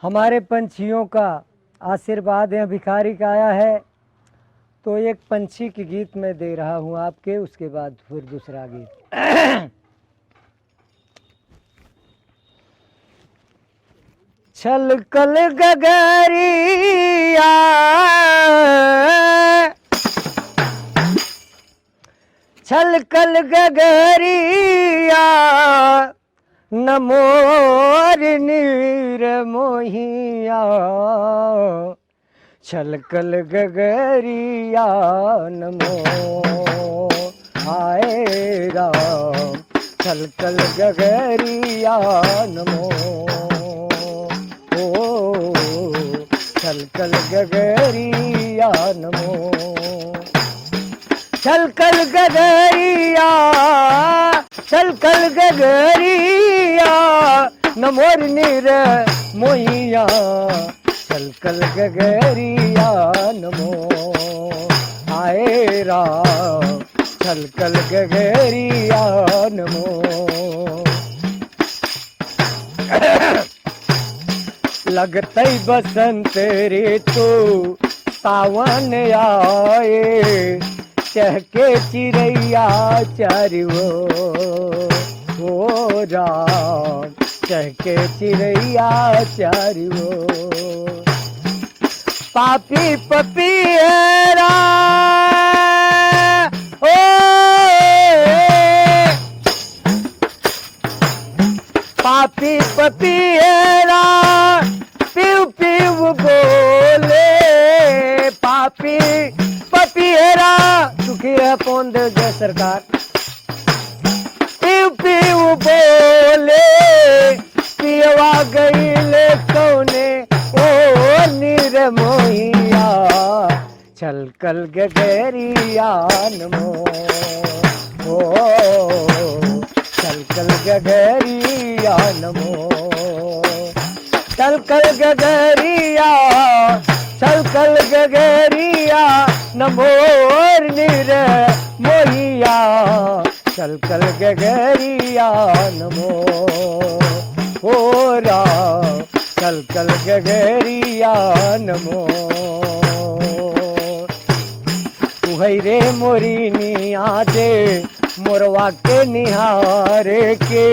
हमारे पंछियों का आशीर्वाद है, भिखारी का आया है। तो एक पंछी की गीत मैं दे रहा हूँ आपके, उसके बाद फिर दूसरा गीत। छलकल गगरिया, छलकल गगरिया, न मोर नीर मोहिया। छलकल गगरिया नमो आए राम, छलकल गगरिया नमो। ओ छलकल गगरिया नमो, छलकल गगरिया, छलकल गगरिया, न मोर नीर मोहिया। छलकल गगरिया नमो आए राम, छलकल गगरिया नमो। लगते बसंत ऋतु सावन आए, चहके चिड़ैया चारियो ओ राम, चहके चिड़ैया चारियो। पापी पपीहरा ओ, पापी पपीहरा पीव पीव बोले। पापी पपीहरा दुखी है कौन दे जय सरकार। पीव पीव बोले, पियवा गई ले कौने ओ नीर मोहिया। छलकल गगरिया नमो ओ, छलकल गगरिया नमो। छलकल गगरिया, छलकल गगरिया, नमो नीर मोहिया। छलकल गगरिया नमो ओ राम, छलकल गगरिया नमो। तुहै रे मोरिनिया दे मोरवा के निहारे के,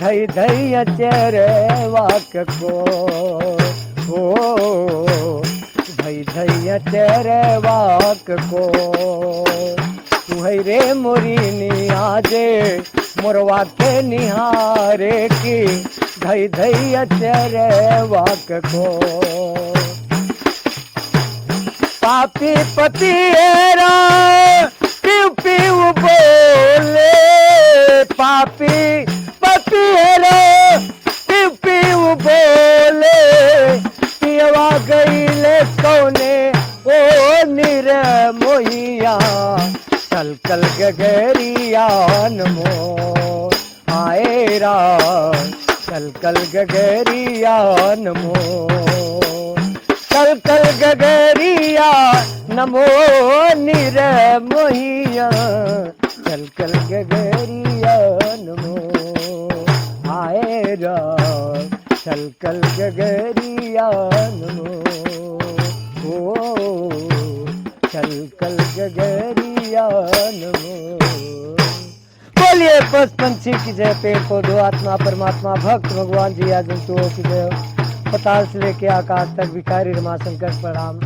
धई धई अचरवा को ओ, धई धई अचरवा को। तुहै रे मोरिनिया दे मोरवा के निहारे की, धई धई अचरवा को। पापी पपीहरा पीव पीव बोले। पापी पपीहरा पीव पीव बोले, पियवा गईले कौने ओ नीर मोहिया। छलकल गगरिया नमो आए राम, छलकल गगरिया नमो। छलकल गगरिया नमो नीर मोहिया। छलकल गगरिया नमो आए राम, छलकल गगरिया नमो ओ, छलकल गगरिया नमो। बोलिए पशु पंछी की जय, पेड़ पौधों आत्मा परमात्मा भक्त भगवान जी या जंतुओं की जय। पताल से लेके आकाश तक भिखारी रमाशंकर प्रणाम,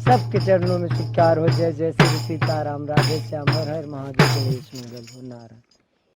सबके चरणों में स्वीकार हो। जय जय श्री सीताराम, राधे श्याम, हर हर महादेव, गणेश मंगल हो। नारायण।